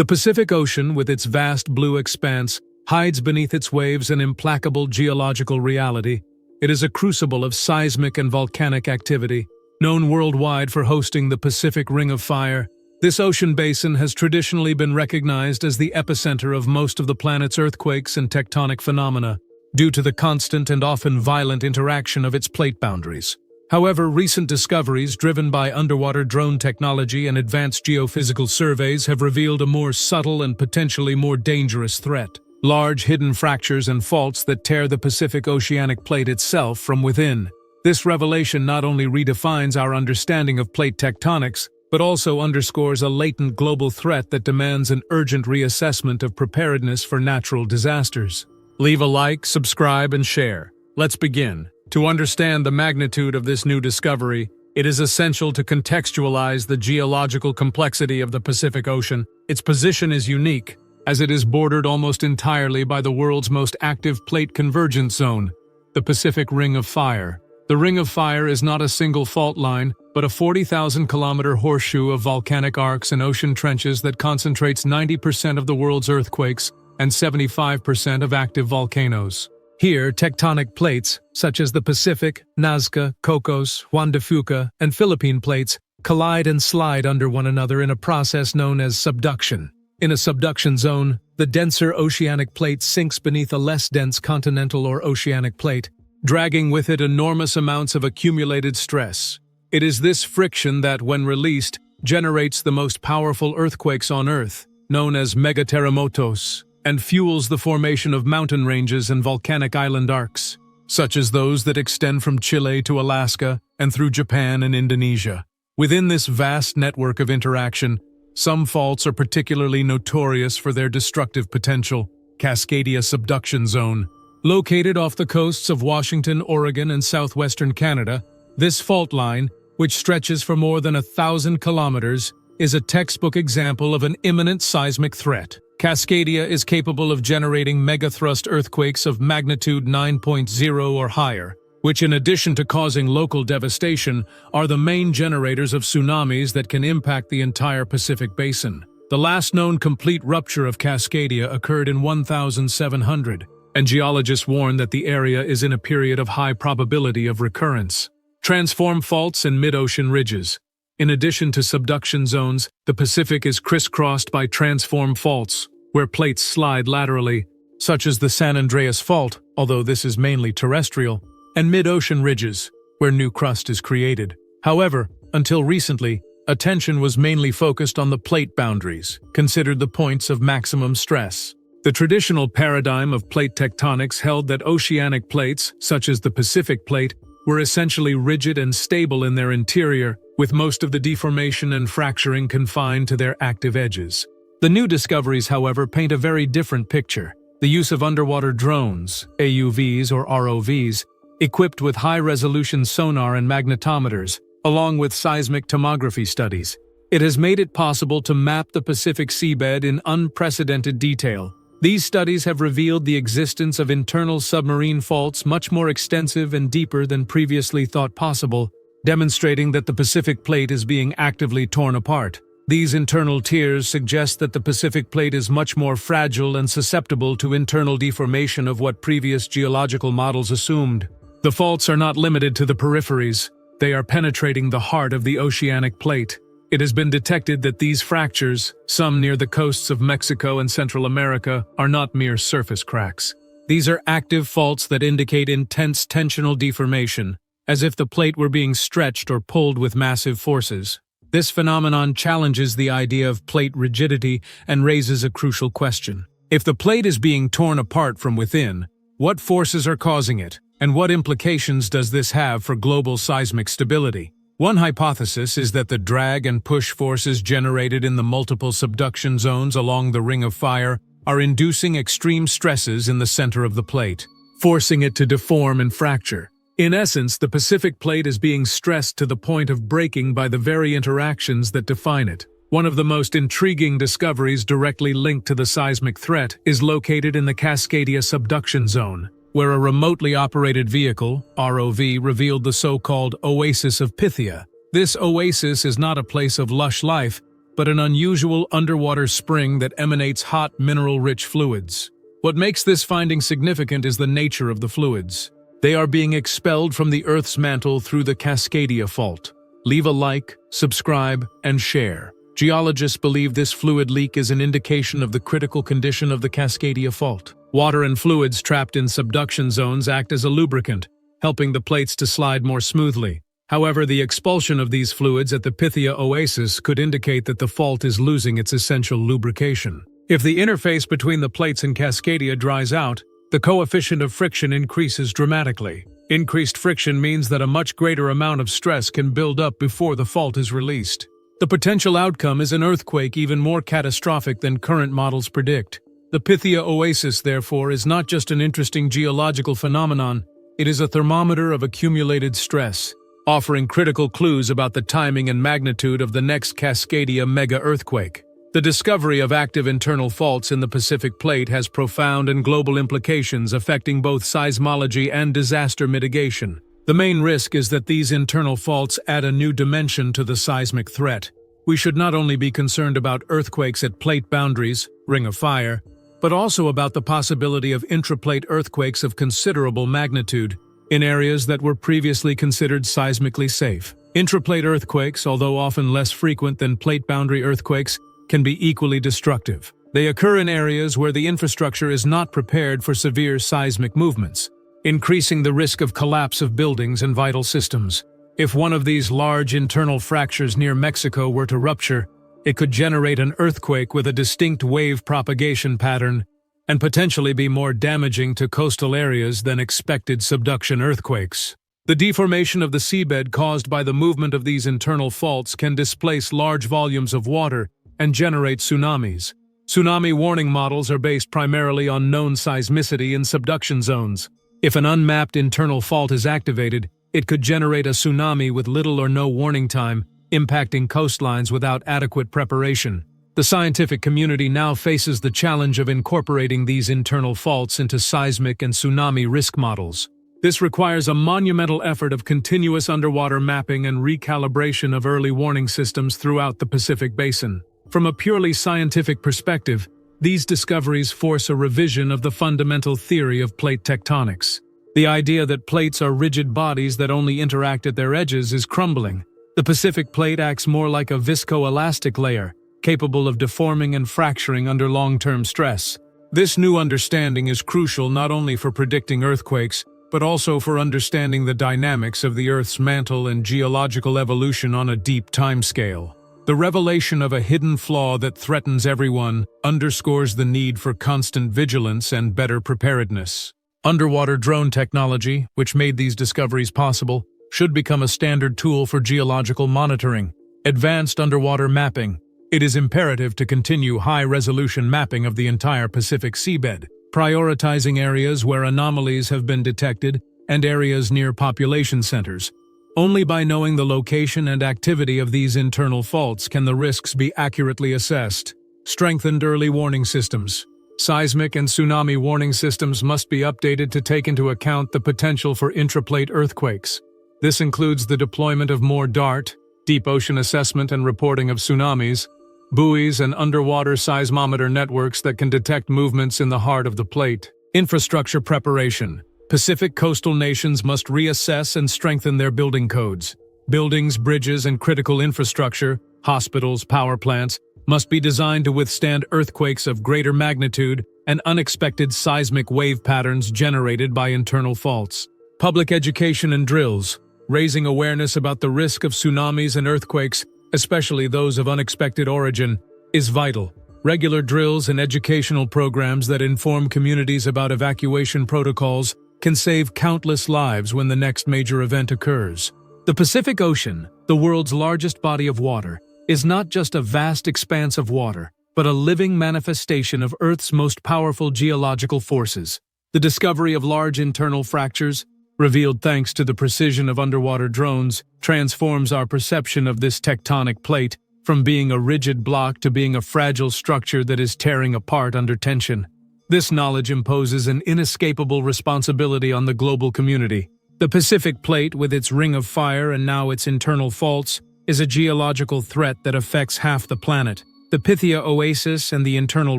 The Pacific Ocean, with its vast blue expanse, hides beneath its waves an implacable geological reality. It is a crucible of seismic and volcanic activity, known worldwide for hosting the Pacific Ring of Fire. This ocean basin has traditionally been recognized as the epicenter of most of the planet's earthquakes and tectonic phenomena, due to the constant and often violent interaction of its plate boundaries. However, recent discoveries driven by underwater drone technology and advanced geophysical surveys have revealed a more subtle and potentially more dangerous threat: large hidden fractures and faults that tear the Pacific Oceanic Plate itself from within. This revelation not only redefines our understanding of plate tectonics, but also underscores a latent global threat that demands an urgent reassessment of preparedness for natural disasters. Leave a like, subscribe, and share. Let's begin. To understand the magnitude of this new discovery, it is essential to contextualize the geological complexity of the Pacific Ocean. Its position is unique, as it is bordered almost entirely by the world's most active plate convergence zone, the Pacific Ring of Fire. The Ring of Fire is not a single fault line, but a 40,000-kilometer horseshoe of volcanic arcs and ocean trenches that concentrates 90% of the world's earthquakes and 75% of active volcanoes. Here, tectonic plates, such as the Pacific, Nazca, Cocos, Juan de Fuca, and Philippine plates, collide and slide under one another in a process known as subduction. In a subduction zone, the denser oceanic plate sinks beneath a less dense continental or oceanic plate, dragging with it enormous amounts of accumulated stress. It is this friction that, when released, generates the most powerful earthquakes on Earth, known as megaterremotos, and fuels the formation of mountain ranges and volcanic island arcs, such as those that extend from Chile to Alaska and through Japan and Indonesia. Within this vast network of interaction, some faults are particularly notorious for their destructive potential. Cascadia Subduction Zone. Located off the coasts of Washington, Oregon, and southwestern Canada, this fault line, which stretches for more than 1,000 kilometers, is a textbook example of an imminent seismic threat. Cascadia is capable of generating megathrust earthquakes of magnitude 9.0 or higher, which, in addition to causing local devastation, are the main generators of tsunamis that can impact the entire Pacific Basin. The last known complete rupture of Cascadia occurred in 1700, and geologists warn that the area is in a period of high probability of recurrence. Transform faults and mid-ocean ridges. In addition to subduction zones, the Pacific is crisscrossed by transform faults, where plates slide laterally, such as the San Andreas Fault, although this is mainly terrestrial, and mid-ocean ridges, where new crust is created. However, until recently, attention was mainly focused on the plate boundaries, considered the points of maximum stress. The traditional paradigm of plate tectonics held that oceanic plates, such as the Pacific Plate, were essentially rigid and stable in their interior, with most of the deformation and fracturing confined to their active edges. The new discoveries, however, paint a very different picture. The use of underwater drones, AUVs or ROVs, equipped with high-resolution sonar and magnetometers, along with seismic tomography studies. It has made it possible to map the Pacific seabed in unprecedented detail. These studies have revealed the existence of internal submarine faults much more extensive and deeper than previously thought possible, demonstrating that the Pacific Plate is being actively torn apart. These internal tears suggest that the Pacific Plate is much more fragile and susceptible to internal deformation of what previous geological models assumed. The faults are not limited to the peripheries. They are penetrating the heart of the oceanic plate. It has been detected that these fractures, some near the coasts of Mexico and Central America, are not mere surface cracks. These are active faults that indicate intense tensional deformation, as if the plate were being stretched or pulled with massive forces. This phenomenon challenges the idea of plate rigidity and raises a crucial question. If the plate is being torn apart from within, what forces are causing it, and what implications does this have for global seismic stability? One hypothesis is that the drag and push forces generated in the multiple subduction zones along the Ring of Fire are inducing extreme stresses in the center of the plate, forcing it to deform and fracture. In essence, the Pacific Plate is being stressed to the point of breaking by the very interactions that define it. One of the most intriguing discoveries directly linked to the seismic threat is located in the Cascadia Subduction Zone, where a remotely operated vehicle, ROV, revealed the so-called Oasis of Pythia. This oasis is not a place of lush life, but an unusual underwater spring that emanates hot, mineral-rich fluids. What makes this finding significant is the nature of the fluids. They are being expelled from the Earth's mantle through the Cascadia Fault. Leave a like, subscribe, and share. Geologists believe this fluid leak is an indication of the critical condition of the Cascadia Fault. Water and fluids trapped in subduction zones act as a lubricant, helping the plates to slide more smoothly. However, the expulsion of these fluids at the Pythia Oasis could indicate that the fault is losing its essential lubrication. If the interface between the plates and Cascadia dries out, the coefficient of friction increases dramatically. Increased friction means that a much greater amount of stress can build up before the fault is released. The potential outcome is an earthquake even more catastrophic than current models predict. The Pythia Oasis, therefore, is not just an interesting geological phenomenon, it is a thermometer of accumulated stress, offering critical clues about the timing and magnitude of the next Cascadia mega-earthquake. The discovery of active internal faults in the Pacific Plate has profound and global implications affecting both seismology and disaster mitigation. The main risk is that these internal faults add a new dimension to the seismic threat. We should not only be concerned about earthquakes at plate boundaries, ring of fire, but also about the possibility of intraplate earthquakes of considerable magnitude in areas that were previously considered seismically safe. Intraplate earthquakes, although often less frequent than plate boundary earthquakes, can be equally destructive. They occur in areas where the infrastructure is not prepared for severe seismic movements, increasing the risk of collapse of buildings and vital systems. If one of these large internal fractures near Mexico were to rupture, it could generate an earthquake with a distinct wave propagation pattern and potentially be more damaging to coastal areas than expected subduction earthquakes. The deformation of the seabed caused by the movement of these internal faults can displace large volumes of water and generate tsunamis. Tsunami warning models are based primarily on known seismicity in subduction zones. If an unmapped internal fault is activated, it could generate a tsunami with little or no warning time, impacting coastlines without adequate preparation. The scientific community now faces the challenge of incorporating these internal faults into seismic and tsunami risk models. This requires a monumental effort of continuous underwater mapping and recalibration of early warning systems throughout the Pacific Basin. From a purely scientific perspective, these discoveries force a revision of the fundamental theory of plate tectonics. The idea that plates are rigid bodies that only interact at their edges is crumbling. The Pacific Plate acts more like a viscoelastic layer, capable of deforming and fracturing under long-term stress. This new understanding is crucial not only for predicting earthquakes, but also for understanding the dynamics of the Earth's mantle and geological evolution on a deep timescale. The revelation of a hidden flaw that threatens everyone underscores the need for constant vigilance and better preparedness. Underwater drone technology, which made these discoveries possible, should become a standard tool for geological monitoring. Advanced underwater mapping. It is imperative to continue high-resolution mapping of the entire Pacific seabed, prioritizing areas where anomalies have been detected and areas near population centers. Only by knowing the location and activity of these internal faults can the risks be accurately assessed. Strengthened early warning systems. Seismic and tsunami warning systems must be updated to take into account the potential for intraplate earthquakes. This includes the deployment of more DART, deep ocean assessment and reporting of tsunamis, buoys and underwater seismometer networks that can detect movements in the heart of the plate. Infrastructure preparation. Pacific coastal nations must reassess and strengthen their building codes. Buildings, bridges, and critical infrastructure, hospitals, power plants, must be designed to withstand earthquakes of greater magnitude and unexpected seismic wave patterns generated by internal faults. Public education and drills, raising awareness about the risk of tsunamis and earthquakes, especially those of unexpected origin, is vital. Regular drills and educational programs that inform communities about evacuation protocols can save countless lives when the next major event occurs. The Pacific Ocean, the world's largest body of water, is not just a vast expanse of water, but a living manifestation of Earth's most powerful geological forces. The discovery of large internal fractures, revealed thanks to the precision of underwater drones, transforms our perception of this tectonic plate from being a rigid block to being a fragile structure that is tearing apart under tension. This knowledge imposes an inescapable responsibility on the global community. The Pacific Plate, with its ring of fire and now its internal faults, is a geological threat that affects half the planet. The Pythia oasis and the internal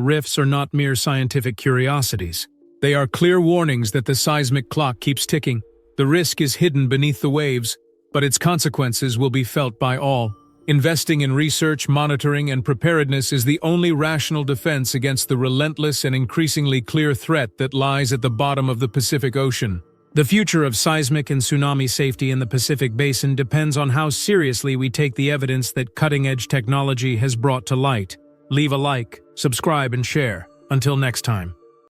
rifts are not mere scientific curiosities. They are clear warnings that the seismic clock keeps ticking. The risk is hidden beneath the waves, but its consequences will be felt by all. Investing in research, monitoring, and preparedness is the only rational defense against the relentless and increasingly clear threat that lies at the bottom of the Pacific Ocean. The future of seismic and tsunami safety in the Pacific Basin depends on how seriously we take the evidence that cutting-edge technology has brought to light. Leave a like, subscribe, and share. Until next time.